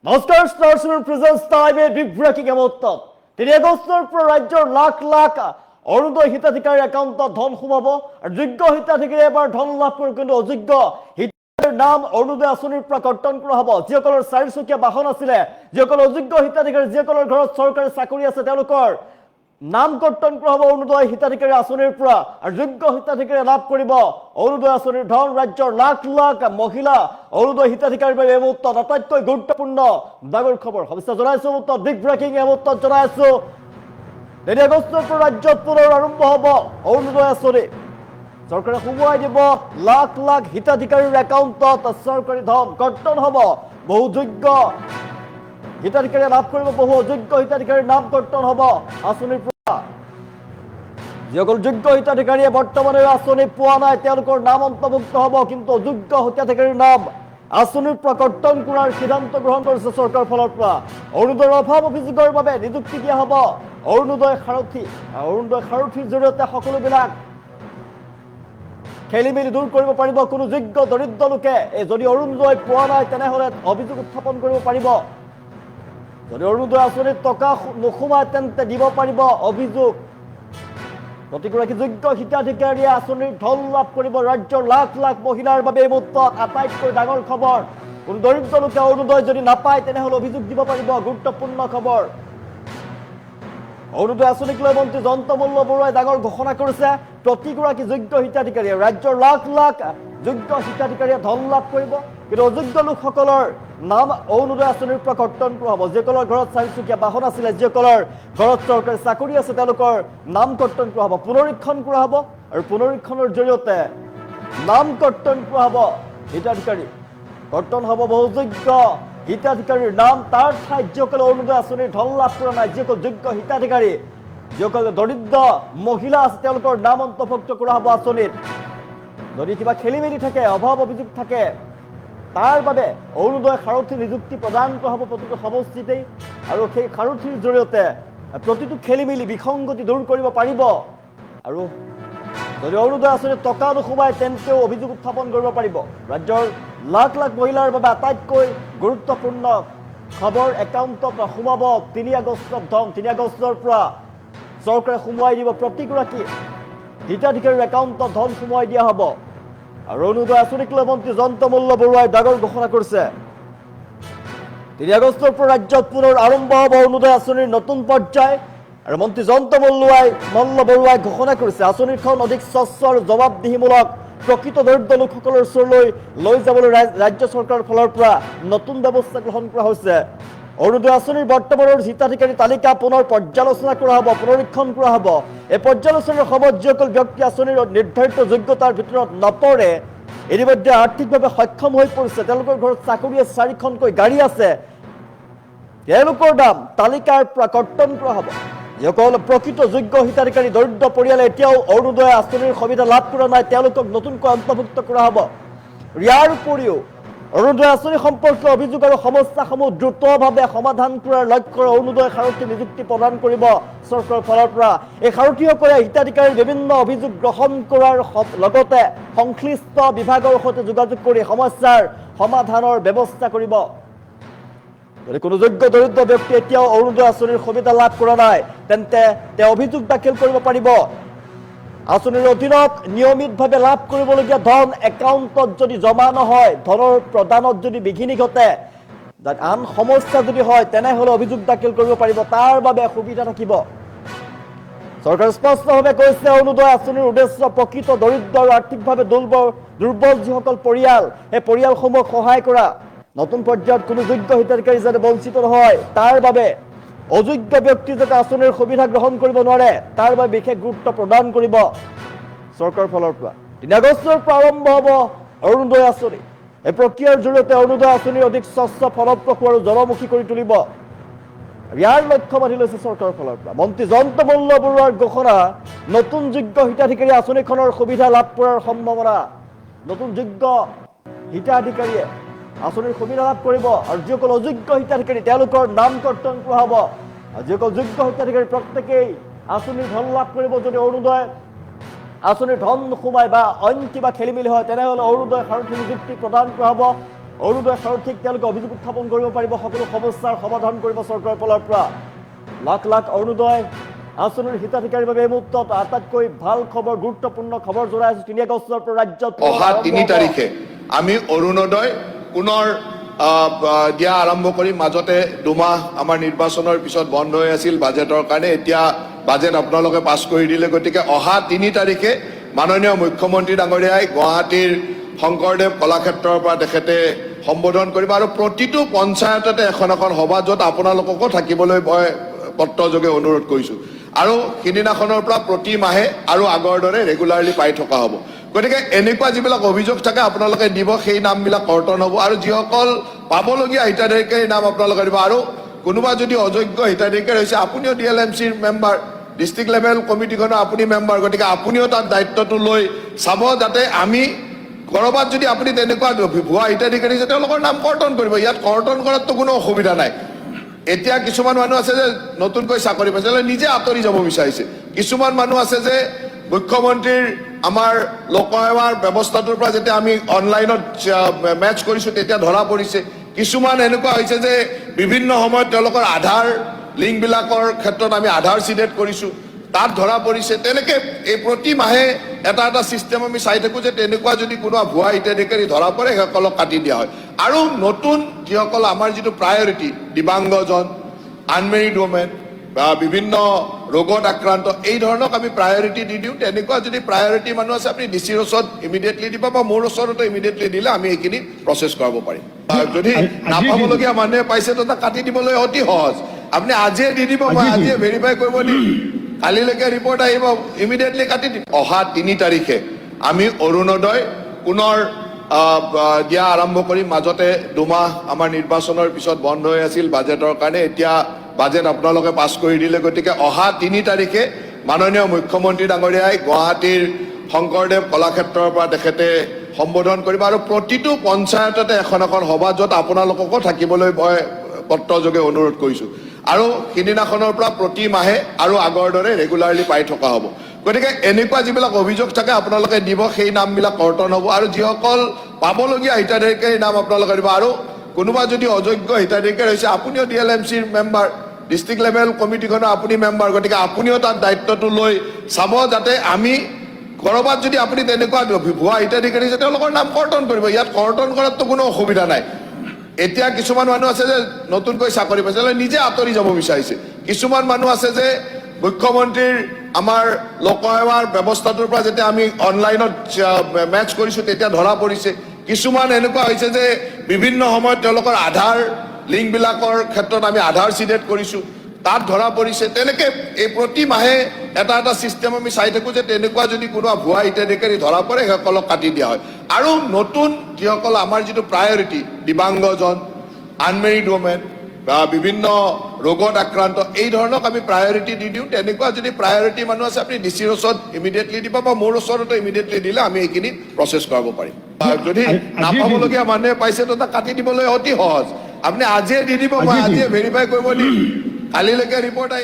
নমস্কাৰ ষ্টাৰ্ছৰ প্ৰেজেন্স টাইমে big breaking এমত্তত 3 আগষ্টৰ পৰা ৰাজ্যৰ লাখ লাখ অৰুণোদয় হিতাধিকাৰীৰ একাউণ্টত ধন সোমাব আৰু যোগ্য হিতাধিকাৰীয়ে এবাৰ ধন লাভ কৰিব, কিন্তু অযোগ্য হিতাধিকাৰীৰ নাম অৰুণোদয় আঁচনিৰ পৰা কৰ্তন কৰা হ'ব। যিসকলৰ চাৰিচকীয়া বাহন আছিলে, যিসকল অযোগ্য হিতাধিকাৰী, যিসকলৰ ঘৰত চৰকাৰী চাকৰি আছে, তেওঁলোকৰ নাম কৰ্তন কৰা হ'ব অৰুণোদয় হিতাধিকাৰী আঁচনিৰ পৰা আৰু যোগ্য হিতাধিকাৰীয়ে লাভ কৰিব অৰুণোদয় আঁচনিৰ ধন। ৰাজ্যৰ লাখ লাখ মহিলা অৰুণোদয় হিতাধিকাৰীৰ বাবে এই মুহূৰ্তত আটাইতকৈ গুৰুত্বপূৰ্ণ ডাঙৰ খবৰ। সমস্যা জনাইছো মুহূৰ্তত বিগ ব্ৰেকিং এই মুহূৰ্তত জনাইছো 3 আগষ্টৰ পৰা ৰাজ্যত পুনৰ আৰম্ভ হ'ব অৰুণোদয় আঁচনি। চৰকাৰে সোমোৱাই দিব লাখ লাখ হিতাধিকাৰীৰ একাউণ্টত চৰকাৰী ধন কৰ্তন হ'ব। বহু যোগ্য হিতাধিকাৰীয়ে লাভ কৰিব, বহু অযোগ্য হিতাধিকাৰীৰ নাম কৰ্তন হ'ব আঁচনিৰ পৰা। যিসকল যোগ্য হিতাধিকাৰীয়ে বৰ্তমানে আঁচনি পোৱা নাই, তেওঁলোকৰ নাম অন্তৰ্ভুক্ত হ'ব, কিন্তু অযোগ্য হিতাধিকাৰীৰ নাম আঁচনিৰ পৰা কৰ্তন কৰাৰ সিদ্ধান্ত গ্ৰহণ কৰিছে চৰকাৰৰ ফালৰ পৰা। অৰুণোদয়ৰ অভাৱ অভিযোগৰ বাবে নিযুক্তি দিয়া হ'ব অৰুণোদয় সাৰথী। অৰুণোদয় সাৰথীৰ জৰিয়তে সকলোবিলাক খেলি মেলি দূৰ কৰিব পাৰিব কোনো যোগ্য দৰিদ্ৰ লোকে। যদি অৰুণোদয় পোৱা নাই তেনেহ'লে অভিযোগ উত্থাপন কৰিব পাৰিব। যদি অৰুণোদয় আঁচনিত টকা নোসোমায় তেন্তে দিব পাৰিব অভিযোগ। প্ৰতিগৰাকী যোগ্য হিতাধিকাৰীয়ে আঁচনিৰ ধন লাভ কৰিব। ৰাজ্যৰ লাখ লাখ মহিলাৰ বাবে এই মুহূৰ্তত আটাইতকৈ ডাঙৰ খবৰ। কোনো দৰিদ্ৰ লোকে অৰুণোদয় যদি নাপায় তেনেহ'লে অভিযোগ দিব পাৰিব। গুৰুত্বপূৰ্ণ খবৰ। অৰুণোদয় আঁচনিক লৈ মন্ত্ৰী জয়ন্ত মল্ল বৰুৱাই ডাঙৰ ঘোষণা কৰিছে। প্ৰতিগৰাকী যোগ্য হিতাধিকাৰীয়ে, ৰাজ্যৰ লাখ লাখ যোগ্য হিতাধিকাৰীয়ে ধন লাভ কৰিব, কিন্তু অযোগ্য লোকসকলৰ নাম অৰুণোদয় আঁচনিৰ পৰা কৰ্তন কৰা হ'ব। যিসকলৰ ঘৰত চাৰিচকীয়া বাহন আছিলে, যিসকলৰ ঘৰত চৰকাৰী চাকৰি আছে, তেওঁলোকৰ নাম কৰ্তন কৰা হ'ব, পুনৰীক্ষণ কৰা হ'ব আৰু পুনৰীক্ষণৰ জৰিয়তে নাম কৰ্তন কৰা হ'ব হিতাধিকাৰী। কৰ্তন হ'ব বহু যোগ্য হিতাধিকাৰীৰ নাম। তাৰ ঠাইত যিসকলে অৰুণোদয় আঁচনিৰ ধন লাভ কৰা নাই, যিসকল যোগ্য হিতাধিকাৰী, যিসকলে দৰিদ্ৰ মহিলা আছে, তেওঁলোকৰ নাম অন্তৰ্ভুক্ত কৰা হ'ব আঁচনিত। যদি কিবা খেলি মেলি থাকে, অভাৱ অভিযোগ থাকে, তাৰ বাবে অৰুণোদয় সাৰথী নিযুক্তি প্ৰদান কৰা হ'ব প্ৰতিটো সমষ্টিতেই, আৰু সেই সাৰথীৰ জৰিয়তে প্ৰতিটো খেলি মেলি বিসংগতি দূৰ কৰিব পাৰিব। আৰু যদি অৰুণোদয় আঁচনিত টকা নোসোমায় তেন্তেও অভিযোগ উত্থাপন কৰিব পাৰিব। ৰাজ্যৰ লাখ লাখ মহিলাৰ বাবে আটাইতকৈ গুৰুত্বপূৰ্ণ খবৰ। একাউণ্টত সোমাব 3 আগষ্টত ধন। 3 আগষ্টৰ পৰা চৰকাৰে সোমোৱাই দিব, প্ৰতিগৰাকী হিতাধিকাৰীৰ একাউণ্টত ধন সোমোৱাই দিয়া হ'ব। আৰু অৰুণোদয় আঁচনিক লৈ মন্ত্ৰী জয়ন্ত মল্ল বৰুৱাই ডাঙৰ ঘোষণা কৰিছে। 3 আগষ্টৰ পৰা ৰাজ্যত পুনৰ আৰম্ভ হ'ব অৰুণোদয় আঁচনিৰ নতুন পৰ্যায়। আৰু মন্ত্ৰী জয়ন্ত মল্ল বৰুৱাই ঘোষণা কৰিছে আঁচনিখন অধিক স্বচ্ছ আৰু জবাবদিহিমূলক প্ৰকৃত দৰিদ্ৰ লোকসকলৰ ওচৰলৈ লৈ যাবলৈ ৰাজ্য চৰকাৰৰ ফালৰ পৰা নতুন ব্যৱস্থা গ্ৰহণ কৰা হৈছে। অৰুণোদয় আঁচনিৰ বৰ্তমানৰ হিতাধিকাৰী তালিকা পুনৰ পৰ্যালোচনা কৰা হ'ব, পুনৰীক্ষণ কৰা হ'ব। এই পৰ্যালোচনাৰ সময়ত যিসকল ব্যক্তি আঁচনিৰ নিৰ্ধাৰিত যোগ্যতাৰ ভিতৰত নপৰে, ইতিমধ্যে আৰ্থিকভাৱে সক্ষম হৈ পৰিছে, তেওঁলোকৰ ঘৰত চাকৰি আছে, 4খনকৈ গাড়ী আছে, তেওঁলোকৰ নাম তালিকাৰ পৰা কৰ্তন কৰা হ'ব। যিসকল প্ৰকৃত যোগ্য হিতাধিকাৰী, দৰিদ্ৰ পৰিয়ালে এতিয়াও অৰুণোদয় আঁচনিৰ সুবিধা লাভ কৰা নাই, তেওঁলোকক নতুনকৈ অন্তৰ্ভুক্ত কৰা হ'ব। ইয়াৰ উপৰিও অৰুণোদয় আঁচনি সম্পৰ্কীয় অভিযোগ আৰু সমস্যাসমূহ দ্ৰুতভাৱে সমাধান কৰাৰ লক্ষ্যৰে অৰুণোদয় সাৰথী নিযুক্তি প্ৰদান কৰিব চৰকাৰৰ ফালৰ পৰা। এই সাৰথীসকলে হিতাধিকাৰীৰ বিভিন্ন অভিযোগ গ্ৰহণ কৰাৰ লগতে সংশ্লিষ্ট বিভাগৰ সৈতে যোগাযোগ কৰি সমস্যাৰ সমাধানৰ ব্যৱস্থা কৰিব। যদি কোনো যোগ্য দৰিদ্ৰ ব্যক্তি এতিয়াও অৰুণোদয় আঁচনিৰ সুবিধা লাভ কৰা নাই তেন্তে তেওঁ অভিযোগ দাখিল কৰিব পাৰিব। আঁচনিৰ অধীনত নিয়মিতভাৱে লাভ কৰিবলগীয়া ধন একাউণ্টত যদি জমা নহয়, ধনৰ প্ৰদানত যদি বিঘিনি ঘটে, আন সমস্যা যদি হয়, তেনেহ'লে অভিযোগ দাখিল কৰিব পাৰিব। তাৰ বাবে সুবিধা থাকিব। চৰকাৰে স্পষ্টভাৱে কৈছে অৰুণোদয় আঁচনিৰ উদ্দেশ্য প্ৰকৃত দৰিদ্ৰ আৰু আৰ্থিকভাৱে দুৰ্বল যিসকল পৰিয়াল, সেই পৰিয়ালসমূহক সহায় কৰা। নতুন পৰ্যায়ত কোনো যোগ্য হিতাধিকাৰী যাতে বঞ্চিত নহয়, তাৰ বাবে অযোগ্য ব্যক্তি যাতে আঁচনিৰ সুবিধা গ্ৰহণ কৰিব নোৱাৰে, তাৰ বাবে বিশেষ গুৰুত্ব প্ৰদান কৰিব চৰকাৰৰ ফালৰ পৰা। 3 আগষ্টৰ পৰা আৰম্ভ হ'ব অৰুণোদয় আঁচনি। এই প্ৰক্ৰিয়াৰ জৰিয়তে অৰুণোদয় আঁচনি অধিক স্বচ্ছ, ফলপ্ৰসূ আৰু জনমুখী কৰি তুলিব। ইয়াৰ লক্ষ্য বান্ধি লৈছে চৰকাৰৰ ফালৰ পৰা। মন্ত্ৰী জয়ন্ত মল্ল বৰুৱাৰ ঘোষণা, নতুন যোগ্য হিতাধিকাৰী আঁচনিখনৰ সুবিধা লাভ কৰাৰ সম্ভাৱনা। নতুন যোগ্য হিতাধিকাৰীয়ে আঁচনিৰ সুবিধা লাভ কৰিব, আৰু যিসকল অযোগ্য হিতাধিকাৰী তেওঁলোকৰ নাম কৰ্তন কৰা হ'ব। আৰু যিসকল যোগ্য হিতাধিকাৰী প্ৰত্যেকেই আঁচনিৰ ধন লাভ কৰিব। যদি অৰুণোদয় আঁচনিৰ ধন নোসোমায় বা অইন কিবা খেলি মেলি হয়, তেনেহ'লে অৰুণোদয় সাৰথী নিযুক্তি প্ৰদান কৰা হ'ব। অৰুণোদয় সঠিক তেওঁলোকে অভিযোগ উত্থাপন কৰিব পাৰিব, সকলো সমস্যাৰ সমাধান কৰিব চৰকাৰৰ ফালৰ পৰা। লাখ লাখ অৰুণোদয় আঁচনিৰ হিতাধিকাৰীৰ বাবে এই মুহূৰ্তত আটাইতকৈ ভাল খবৰ, গুৰুত্বপূৰ্ণ খবৰ জনাই আছো। ৩ আগষ্টৰ পৰা ৰাজ্যত অহা ৩ তাৰিখে আমি অৰুণোদয় পুনৰ দিয়া আৰম্ভ কৰিম। মাজতে দুমাহ আমাৰ নিৰ্বাচনৰ পিছত বন্ধ হৈ আছিল বাজেটৰ কাৰণে, এতিয়া বাজেট আপোনালোকে পাছ কৰি দিলে। গতিকে অহা ৩ তাৰিখে মাননীয় মুখ্যমন্ত্ৰী ডাঙৰীয়াই গুৱাহাটীৰ শংকৰদেৱ কলাক্ষেত্ৰৰ পৰা তেখেতে সম্বোধন কৰিব আৰু প্ৰতিটো পঞ্চায়ততে এখন এখন সভা, য'ত আপোনালোককো থাকিবলৈ মই পত্ৰযোগে অনুৰোধ কৰিছোঁ। আৰু সিদিনাখনৰ পৰা প্ৰতি মাহে আৰু আগৰ দৰে ৰেগুলাৰলি পাই থকা হ'ব। গতিকে এনেকুৱা যিবিলাক অভিযোগ থাকে আপোনালোকে দিব, সেই নামবিলাক কৰ্তন হ'ব আৰু যিসকল পাবলগীয়া হিতাধিকাৰীৰ নাম আপোনালোকে দিব। আৰু কোনোবা যদি অযোগ্য হিতাধিকাৰী হৈছে, আপুনিও DLMCৰ মেম্বাৰ, ডিষ্ট্ৰিক্ট লেভেল কমিটিখনৰ আপুনি মেম্বাৰ, গতিকে আপুনিও তাত দায়িত্বটো লৈ চাব যাতে আমি ক'ৰবাত যদি আপুনি তেনেকুৱা ভুৱা হিতাধিকাৰী আছে তেওঁলোকৰ নাম কৰ্তন কৰিব। ইয়াত কৰ্তন কৰাততো কোনো অসুবিধা নাই। এতিয়া কিছুমান মানুহ আছে যে নতুনকৈ চাকৰি পাইছে, নিজে আঁতৰি যাব বিচাৰিছে। কিছুমান মানুহ আছে যে মুখ্যমন্ত্ৰীৰ আমাৰ লোকসেৱাৰ ব্যৱস্থাটোৰ পৰা যেতিয়া আমি অনলাইনত মেচ কৰিছোঁ তেতিয়া ধৰা পৰিছে। কিছুমান এনেকুৱা হৈছে যে বিভিন্ন সময়ত তেওঁলোকৰ আধাৰ লিংকবিলাকৰ ক্ষেত্ৰত আমি আধাৰ চিডেট কৰিছোঁ, তাত ধৰা পৰিছে। তেনেকৈ এই প্ৰতি মাহে এটা এটা ছিষ্টেম আমি চাই থাকোঁ যে তেনেকুৱা যদি কোনোবা ভুৱা হিতাধিকাৰী ধৰা পৰে সেইসকলক কাটি দিয়া হয়। আৰু নতুন যিসকল আমাৰ যিটো প্ৰায়ৰিটি, দিব্যাংগজন, আনমেৰিড ওমেন বা বিভিন্ন ৰোগত আক্ৰান্ত, এই ধৰণক আমি প্ৰায়ৰিটি দি দিওঁ। তেনেকুৱা যদি প্ৰায়ৰিটি মানুহ আছে আপুনি DCৰ ওচৰত ইমিডিয়েটলি দিব বা মোৰ ওচৰতো ইমিডিয়েটলি দিলে আমি এইখিনি প্ৰচেছ কৰাব পাৰিম। যদি নাপাবলগীয়া মানুহে পাইছে তো তাক কাটি দিবলৈ অতি সহজ। আপুনি আজিয়ে দি দিব, মই আজিয়ে ভেৰিফাই কৰিব দিম, কালিলৈকে ৰিপৰ্ট আহিব, ইমিডিয়েটলি কাটি দিম। অহা ৩ তাৰিখে আমি অৰুণোদয় পুনৰ দিয়া আৰম্ভ কৰিম। মাজতে দুমাহ আমাৰ নিৰ্বাচনৰ পিছত বন্ধ হৈ আছিল বাজেটৰ কাৰণে, এতিয়া বাজেট আপোনালোকে পাছ কৰি দিলে। গতিকে অহা ৩ তাৰিখে মাননীয় মুখ্যমন্ত্ৰী ডাঙৰীয়াই গুৱাহাটীৰ শংকৰদেৱ কলাক্ষেত্ৰৰ পৰা তেখেতে সম্বোধন কৰিব আৰু প্ৰতিটো পঞ্চায়ততে এখন এখন সভা, য'ত আপোনালোককো থাকিবলৈ মই পত্ৰযোগে অনুৰোধ কৰিছোঁ। আৰু সিদিনাখনৰ পৰা প্ৰতি মাহে আৰু আগৰ দৰে ৰেগুলাৰলি পাই থকা হ'ব। গতিকে এনেকুৱা যিবিলাক অভিযোগ থাকে আপোনালোকে দিব, সেই নামবিলাক কৰ্তন হ'ব আৰু যিসকল পাবলগীয়া হিতাধিকাৰীৰ নাম আপোনালোকে দিব। আৰু কোনোবা যদি অযোগ্য হিতাধিকাৰী হৈছে, আপুনিও DLMCৰ মেম্বাৰ, ডিষ্ট্ৰিক্ট লেভেল কমিটিখনৰ আপুনি মেম্বাৰ, গতিকে আপুনিও তাত দায়িত্বটো লৈ চাব যাতে আমি ক'ৰবাত যদি আপুনি তেনেকুৱা ভুৱা হিতাধিকাৰী আছে তেওঁলোকৰ নাম কৰ্তন কৰিব। ইয়াত কৰ্তন কৰাততো কোনো অসুবিধা নাই। এতিয়া কিছুমান মানুহ আছে যে নতুনকৈ চাকৰি পাইছে, নিজে আঁতৰি যাব বিচাৰিছে। কিছুমান মানুহ আছে যে মুখ্যমন্ত্ৰীৰ আমাৰ লোকসেৱাৰ ব্যৱস্থাটোৰ পৰা যেতিয়া আমি অনলাইনত মেচ কৰিছোঁ তেতিয়া ধৰা পৰিছে। কিছুমান এনেকুৱা হৈছে যে বিভিন্ন সময়ত তেওঁলোকৰ আধাৰ লিংকবিলাকৰ ক্ষেত্ৰত আমি আধাৰ চিডেট কৰিছোঁ, তাত ধৰা পৰিছে। তেনেকৈ এই প্ৰতি মাহে এটা এটা ছিষ্টেম আমি চাই থাকোঁ যে তেনেকুৱা যদি কোনোবা ভুৱা হিতাধিকাৰী ধৰা পৰে সেইসকলক কাটি দিয়া হয়। আৰু নতুন যিসকল আমাৰ যিটো প্ৰায়ৰিটি, দিব্যাংগজন, আনমেৰিড ওমেন বা বিভিন্ন ৰোগত আক্ৰান্ত, এই ধৰণক আমি প্ৰায়ৰিটি দি দিওঁ। তেনেকুৱা যদি প্ৰায়ৰিটি মানুহ আছে আপুনি DCৰ ওচৰত ইমিডিয়েটলি দিব বা মোৰ ওচৰতো ইমিডিয়েটলি দিলে আমি এইখিনি প্ৰচেছ কৰাব পাৰিম। যদি নাপাবলগীয়া মানুহে পাইছে তো তাক কাটি দিবলৈ অতি সহজ। আপুনি আজিয়ে দি দিব, মই আজিয়ে ভেৰিফাই কৰিব দিম, কালিলৈকে ৰিপৰ্ট আহি